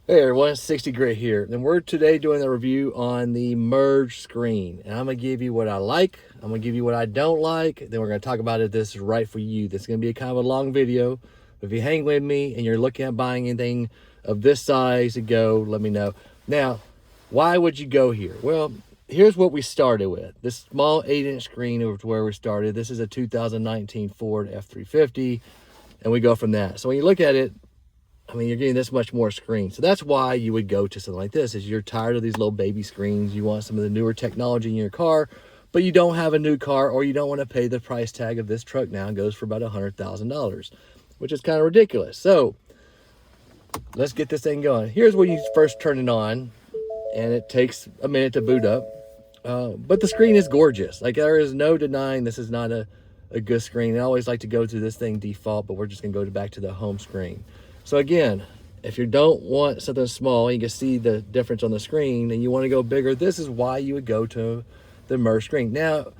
Hey everyone, 60 Grit here, and we're today doing a review on the merge screen. And I'm gonna give you what I like, I'm gonna give you what I don't like, then we're gonna talk about if this is right for you. This is gonna be a kind of a long video. If you hang with me and you're looking at buying anything of this size to go, let me know. Now, why would you go here? Well, here's what we started with. This small 8-inch screen over to where we started. This is a 2019 Ford F350, and we go from that. So when you look at it, I mean, you're getting this much more screen. So that's why you would go to something like this, is you're tired of these little baby screens. You want some of the newer technology in your car, but you don't have a new car, or you don't want to pay the price tag of this truck now. It goes for about $100,000, which is kind of ridiculous. So let's get this thing going. Here's when you first turn it on, and it takes a minute to boot up. But the screen is gorgeous. Like, there is no denying this is not a good screen. I always like to go to this thing default, but we're just going to go back to the home screen. So again, if you don't want something small, you can see the difference on the screen, and you want to go bigger, this is why you would go to the merge screen. Now,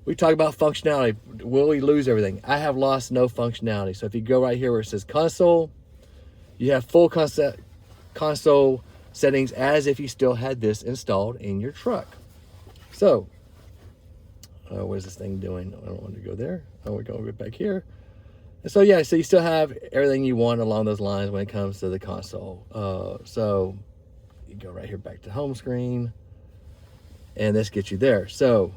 we talk about functionality. Will we lose everything? I have lost no functionality. So if you go right here where it says console, you have full console settings as if you still had this installed in your truck. So, what is this thing doing? I don't want to go there. Oh, we're going back here. So yeah, so you still have everything you want along those lines when it comes to the console. So you go right here back to home screen, and this gets you there. So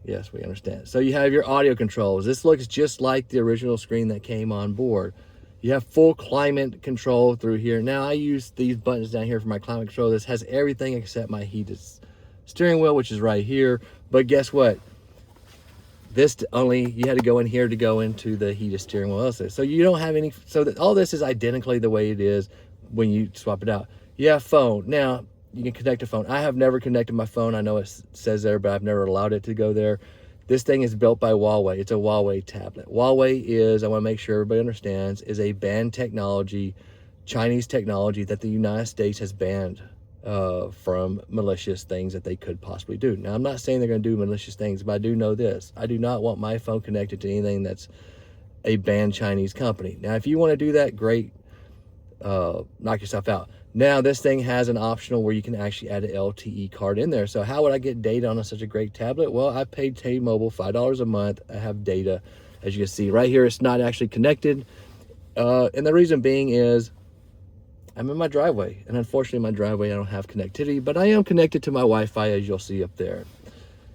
yes, we understand. So you have your audio controls. This looks just like the original screen that came on board. You have full climate control through here. Now I use these buttons down here for my climate control. This has everything except my heated steering wheel, which is right here. But guess what? This only, you had to go in here to go into the heated steering wheel also. So you don't have any, so that all this is identically the way it is when you swap it out. You have phone. Now, you can connect a phone. I have never connected my phone. I know it says there, but I've never allowed it to go there. This thing is built by Huawei. It's a Huawei tablet. Huawei is, I want to make sure everybody understands, is a banned technology, Chinese technology that the United States has banned from malicious things that they could possibly do. Now, I'm not saying they're going to do malicious things, but I do know this. I do not want my phone connected to anything that's a banned Chinese company. Now, if you want to do that, great. Knock yourself out. Now, this thing has an optional where you can actually add an LTE card in there. So how would I get data on such a great tablet? Well, I paid T-Mobile $5 a month. I have data. As you can see right here, it's not actually connected. And the reason being is I'm in my driveway, and unfortunately my driveway I don't have connectivity, but I am connected to my Wi-Fi, as you'll see up there.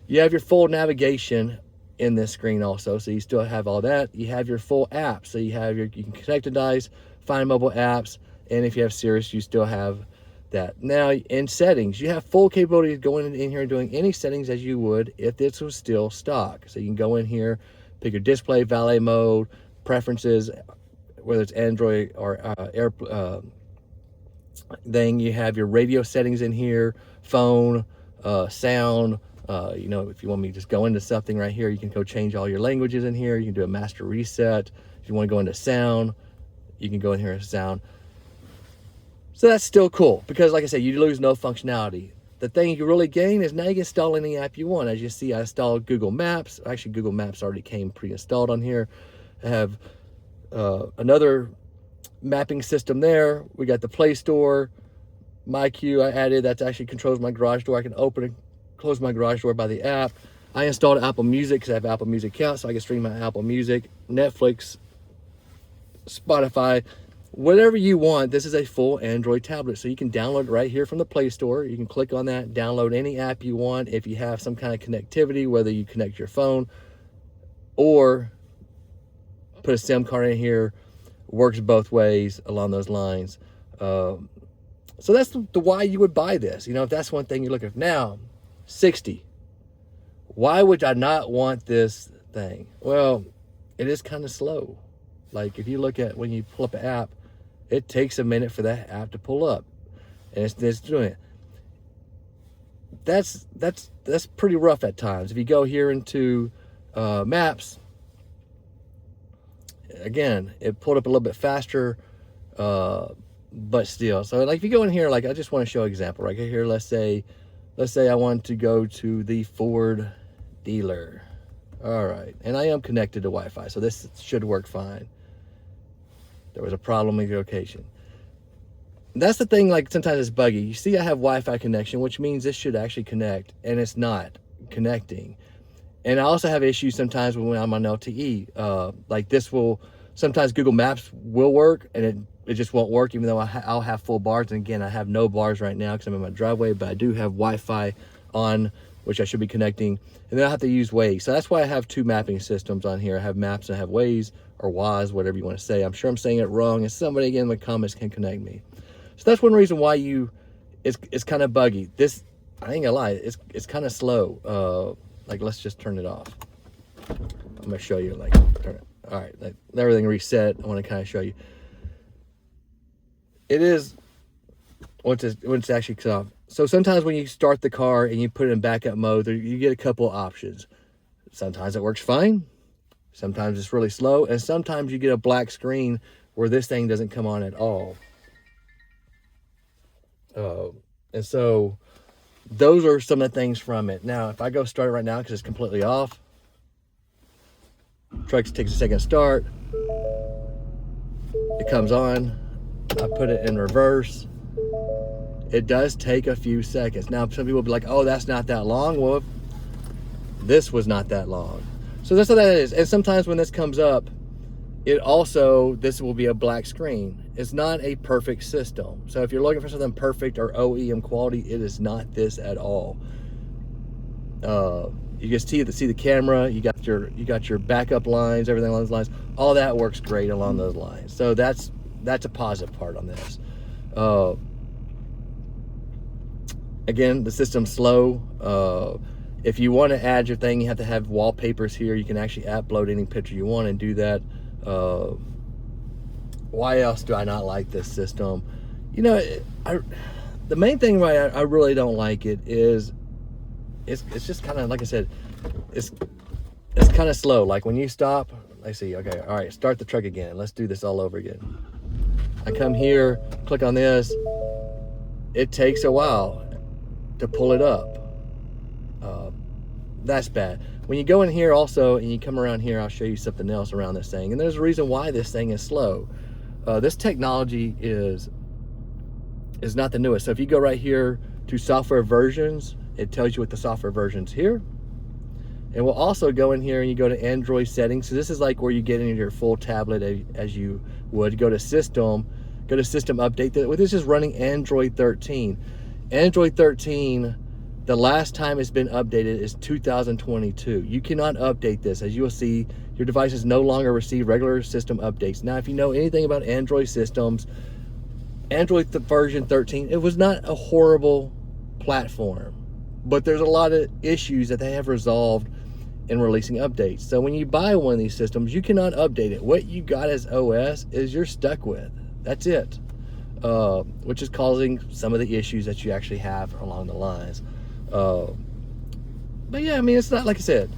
You have your full navigation in this screen also, so you still have all that. You have your full apps, so you have you can connect to device, find mobile apps, and if you have Sirius, you still have that. Now in settings, you have full capability of going in here and doing any settings as you would if this was still stock. So you can go in here, pick your display, valet mode, preferences, whether it's Android or then you have your radio settings in here, phone, sound. You know, if you want me to just go into something right here, you can go change all your languages in here. You can do a master reset. If you want to go into sound, you can go in here and sound. So that's still cool because, like I said, you lose no functionality. The thing you really gain is now you can install any app you want. As you see, I installed Google Maps. Actually, Google Maps already came pre-installed on here. I have another mapping system there. We got the Play Store, my queue I added, that actually controls my garage door. I can open and close my garage door by the app. I installed Apple Music because I have Apple Music account, so I can stream my Apple Music, Netflix, Spotify, whatever you want. This is a full Android tablet, so you can download it right here from the Play Store. You can click on that, download any app you want. If you have some kind of connectivity, whether you connect your phone or put a SIM card in here, works both ways along those lines. So that's the why you would buy this. You know, if that's one thing you're looking for. Now, 60. Why would I not want this thing? Well, it is kind of slow. Like if you look at when you pull up an app, it takes a minute for that app to pull up, and it's doing it. That's pretty rough at times. If you go here into maps, again, it pulled up a little bit faster, but still. So like if you go in here, like I just want to show an example right here. Let's say I want to go to the Ford dealer. All right, and I am connected to Wi-Fi, so this should work fine. There was a problem with the location. That's the thing, like sometimes it's buggy. You see I have Wi-Fi connection, which means this should actually connect, and it's not connecting. And I also have issues sometimes when I'm on LTE. Like this will, sometimes Google Maps will work and it just won't work even though I'll have full bars. And again, I have no bars right now because I'm in my driveway, but I do have Wi-Fi on, which I should be connecting. And then I have to use Waze. So that's why I have two mapping systems on here. I have Maps and I have Waze, or Waz, whatever you want to say. I'm sure I'm saying it wrong, and somebody again in the comments can connect me. So that's one reason why it's kind of buggy. This, I ain't gonna lie, it's kind of slow. Like, let's just turn it off. I'm gonna show you, like, turn it. All right, like, everything reset. I want to kind of show you. It is, once it's actually cut off. So sometimes when you start the car and you put it in backup mode, you get a couple options. Sometimes it works fine. Sometimes it's really slow. And sometimes you get a black screen where this thing doesn't come on at all. And so those are some of the things from it. Now, if I go start it right now because it's completely off, truck takes a second start, it comes on, I put it in reverse. It does take a few seconds. Now, some people will be like, oh, that's not that long. Well, this was not that long. So that's what that is. And sometimes when this comes up, this will be a black screen. It's not a perfect system. So if you're looking for something perfect or OEM quality, it is not this at all. You just see the camera. You got your backup lines, everything along those lines. All that works great along those lines. So that's a positive part on this. Again, the system's slow. If you want to add your thing, you have to have wallpapers here. You can actually upload any picture you want and do that. Why else do I not like this system? You know, the main thing why I really don't like it is it's just kind of, like I said, it's kind of slow. Like when you stop, I see, okay, all right, start the truck again. Let's do this all over again. I come here, click on this. It takes a while to pull it up. That's bad. When you go in here also and you come around here, I'll show you something else around this thing. And there's a reason why this thing is slow. This technology is not the newest. So if you go right here to software versions, it tells you what the software version's here. And we'll also go in here and you go to Android settings. So this is like where you get into your full tablet as you would. Go to system update. This is running Android 13. Android 13, the last time it's been updated is 2022. You cannot update this. As you will see, your devices no longer receive regular system updates. Now, if you know anything about Android systems, Android version 13, it was not a horrible platform, but there's a lot of issues that they have resolved in releasing updates. So when you buy one of these systems, you cannot update it. What you got as OS is you're stuck with. That's it. Which is causing some of the issues that you actually have along the lines. But yeah, I mean, it's not, like I said,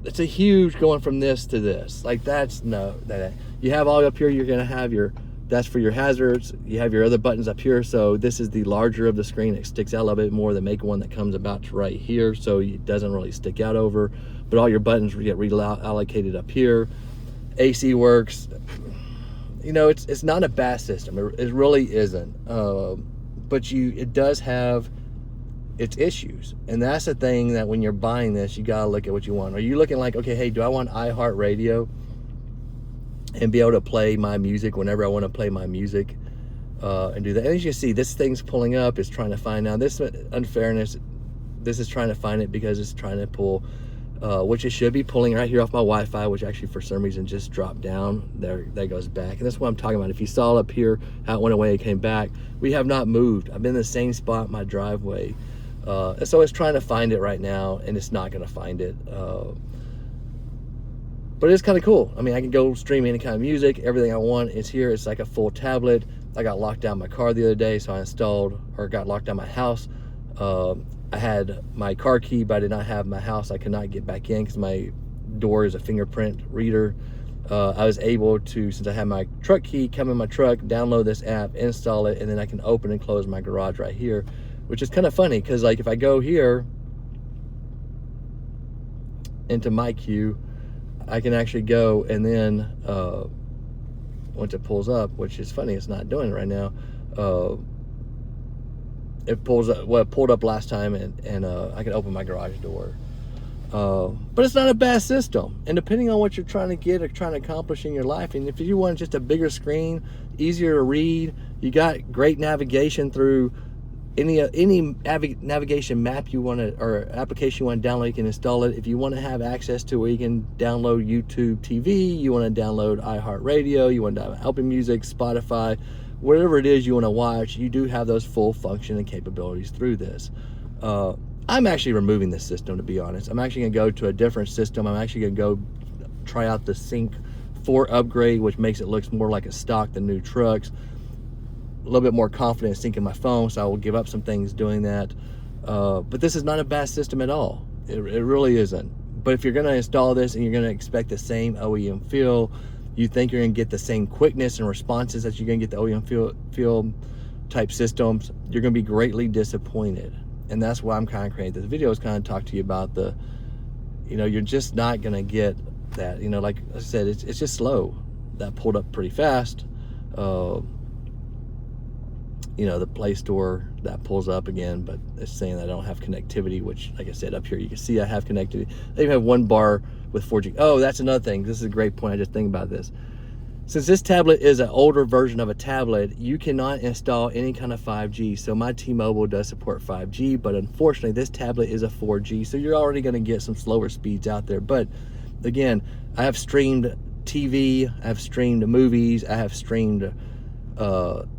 it's a huge going from this to this. Like you have all up here, you're gonna have that's for your hazards. You have your other buttons up here. So this is the larger of the screen. It sticks out a little bit more than make one that comes about right here. So it doesn't really stick out over, but all your buttons get reallocated up here. AC works. You know, it's not a bad system. It really isn't. But it does have its issues. And that's the thing, that when you're buying this, you gotta look at what you want. Are you looking like, okay, hey, do I want iHeartRadio and be able to play my music whenever I want to play my music and do that? And as you see, this thing's pulling up. It's trying to find, now this unfairness, this is trying to find it because it's trying to pull, which it should be pulling right here off my Wi-Fi, which actually for some reason just dropped down. That goes back. And that's what I'm talking about. If you saw up here how it went away, it came back. We have not moved. I've been in the same spot in my driveway. And so it's trying to find it right now, and it's not going to find it. But it's kind of cool. I mean, I can go stream any kind of music. Everything I want is here. It's like a full tablet. I got locked down my car the other day, so I got locked down my house. I had my car key, but I did not have my house. I could not get back in because my door is a fingerprint reader. I was able to, since I had my truck key, come in my truck, download this app, install it, and then I can open and close my garage right here, which is kind of funny because, like, if I go here into my queue, I can actually go and then once it pulls up, which is funny, it's not doing it right now. It pulls up, well, it pulled up last time, and I can open my garage door. But it's not a bad system, and depending on what you're trying to get or trying to accomplish in your life, and if you want just a bigger screen, easier to read, you got great navigation through any navigation map you want to, or application you want to download, you can install it. If you want to have access to where you can download YouTube TV, you want to download iHeartRadio, you want to download Apple Music, Spotify, whatever it is you want to watch, you do have those full function and capabilities through this. I'm actually removing this system, to be honest. I'm actually going to go to a different system. I'm actually going to go try out the Sync 4 upgrade, which makes it look more like a stock than new trucks. A little bit more confident in syncing my phone, so I will give up some things doing that. But this is not a bad system at all. It really isn't. But if you're going to install this and you're going to expect the same OEM feel, you think you're going to get the same quickness and responses that you're going to get the OEM feel type systems, you're going to be greatly disappointed. And that's why I'm kind of creating this video, is kind of talk to you about the, you're just not going to get that. Like I said, it's just slow. That pulled up pretty fast. The Play Store, that pulls up again, but it's saying that I don't have connectivity, which, like I said, up here you can see I have connectivity. They even have one bar with 4G. Oh, that's another thing. This is a great point. I just think about this. Since this tablet is an older version of a tablet, you cannot install any kind of 5G. So my T-Mobile does support 5G, but unfortunately this tablet is a 4G. So you're already going to get some slower speeds out there. But again, I have streamed TV, I have streamed movies, I have streamed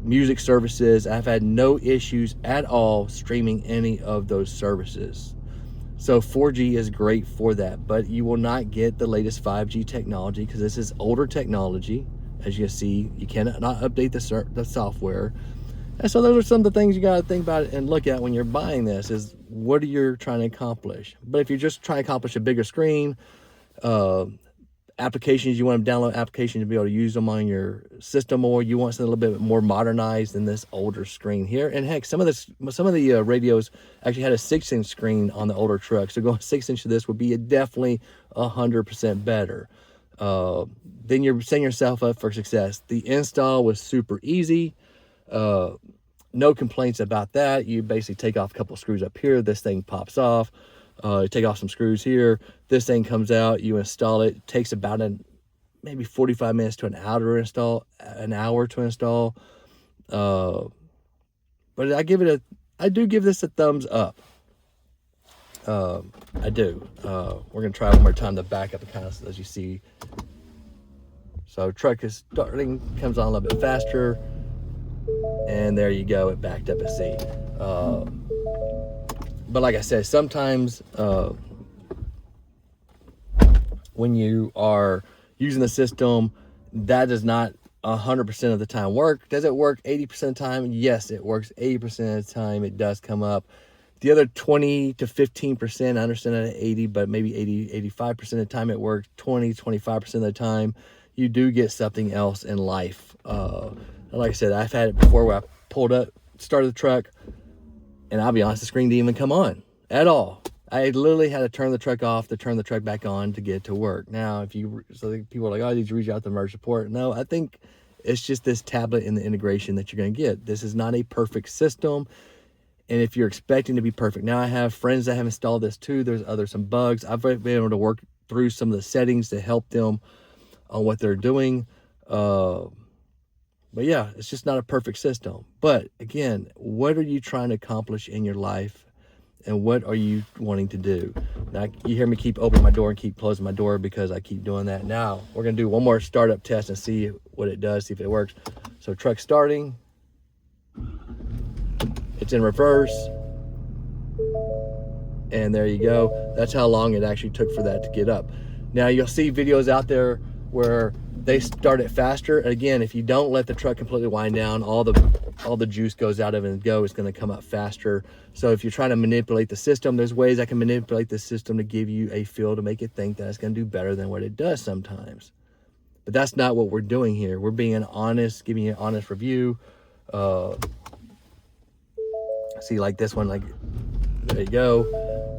music services. I've had no issues at all streaming any of those services. So 4G is great for that, but you will not get the latest 5G technology because this is older technology. As you see, you cannot update the software. And so those are some of the things you got to think about and look at when you're buying this, is what are you trying to accomplish? But if you're just trying to accomplish a bigger screen, applications, you want to download applications to be able to use them on your system, or you want something a little bit more modernized than this older screen here. And heck, some of the radios actually had a 6-inch screen on the older truck, so going 6-inch to this would be definitely 100% better. Then you're setting yourself up for success. The install was super easy. No complaints about that. You basically take off a couple screws up here, this thing pops off. You take off some screws here, this thing comes out, you install it. It takes about maybe 45 minutes to an hour to install. But I do give this a thumbs up. I do. We're gonna try one more time to back up the kind of, as you see. So truck is starting, comes on a little bit faster, and there you go, it backed up a C. But like I said, sometimes when you are using the system, that does not 100% of the time work. Does it work 80% of the time? Yes, it works 80% of the time. It does come up. The other 20 to 15%, I understand that at 80, but maybe 85% of the time it works. 25% of the time, you do get something else in life. Like I said, I've had it before where I pulled up, started the truck, and I'll be honest, the screen didn't even come on at all. I literally had to turn the truck off to turn the truck back on to get to work. Now, so people are like, oh, did you reach out to merge support? No, I think it's just this tablet and the integration that you're going to get. This is not a perfect system. And if you're expecting to be perfect, now I have friends that have installed this too. There's some bugs. I've been able to work through some of the settings to help them on what they're doing. But yeah, it's just not a perfect system. But again, what are you trying to accomplish in your life? And what are you wanting to do? Now, you hear me keep opening my door and keep closing my door because I keep doing that. Now, we're going to do one more startup test and see what it does, see if it works. So truck starting. It's in reverse. And there you go. That's how long it actually took for that to get up. Now, you'll see videos out there where they start it faster. Again, if you don't let the truck completely wind down, all the juice goes out of it and it's going to come up faster. So if you're trying to manipulate the system, there's ways I can manipulate the system to give you a feel to make it think that it's going to do better than what it does sometimes. But that's not what we're doing here. We're being honest, giving you an honest review. See, like this one, like, there you go.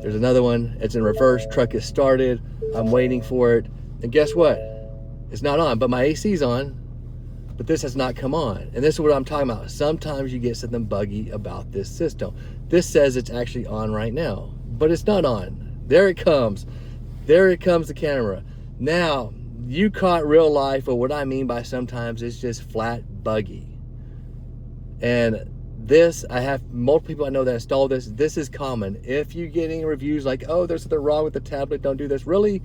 There's another one. It's in reverse. Truck is started. I'm waiting for it. And guess what? It's not on, but my AC's on. but this has not come on. And this is what I'm talking about. Sometimes you get something buggy about this system. This says it's actually on right now, but it's not on. There it comes. There it comes, the camera. Now, you caught real life, or what I mean by sometimes it's just flat buggy. And this, I have multiple people I know that install this. This is common. If you get any reviews like, oh, there's something wrong with the tablet, don't do this. Really?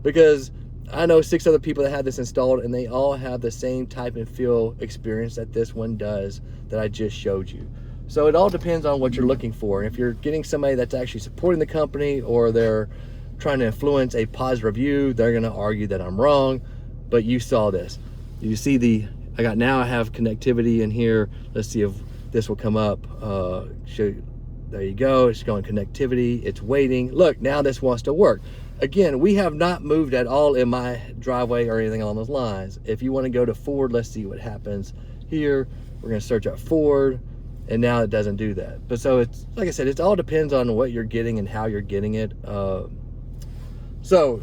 Because I know 6 other people that have this installed, and they all have the same type and feel experience that this one does that I just showed you. So it all depends on what you're looking for. And if you're getting somebody that's actually supporting the company, or they're trying to influence a positive review, they're gonna argue that I'm wrong. But you saw this. You see I have connectivity in here. Let's see if this will come up. There you go, it's going connectivity, it's waiting. Look, now this wants to work. Again, we have not moved at all in my driveway or anything along those lines. If you want to go to Ford, let's see what happens here. We're going to search up Ford, and now it doesn't do that. But so it's, like I said, it all depends on what you're getting and how you're getting it. So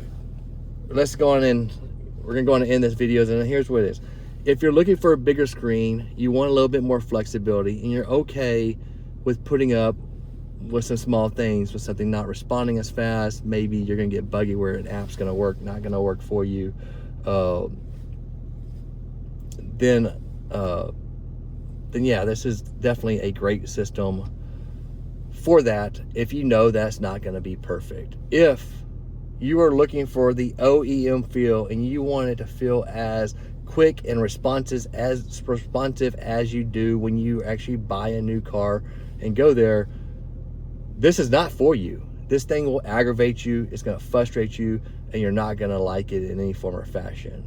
let's go on in. We're going to go on and end this video, and here's what it is. If you're looking for a bigger screen, you want a little bit more flexibility, and you're okay with putting up with some small things, with something not responding as fast, maybe you're gonna get buggy where an app's gonna work, not gonna work for you, then yeah, this is definitely a great system for that, if you know that's not gonna be perfect. If you are looking for the OEM feel and you want it to feel as quick and responsive as you do when you actually buy a new car and go there, this is not for you. This thing will aggravate you, it's gonna frustrate you, and you're not gonna like it in any form or fashion.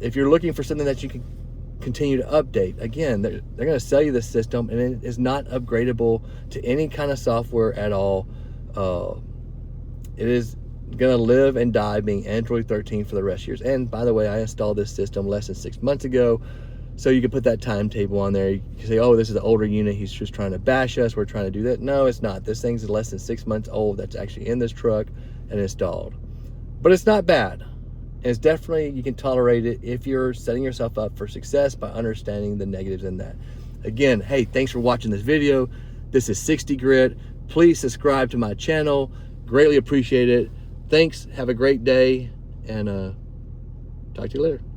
If you're looking for something that you can continue to update, again, they're gonna sell you this system, and it is not upgradable to any kind of software at all. It is gonna live and die being Android 13 for the rest of years. And by the way, I installed this system less than 6 months ago. So you can put that timetable on there. You can say, oh, this is the older unit, he's just trying to bash us, we're trying to do that. No, it's not. This thing's less than 6 months old that's actually in this truck and installed. But it's not bad. And it's definitely, you can tolerate it if you're setting yourself up for success by understanding the negatives in that. Again, hey, thanks for watching this video. This is 60 Grit. Please subscribe to my channel. Greatly appreciate it. Thanks, have a great day, and talk to you later.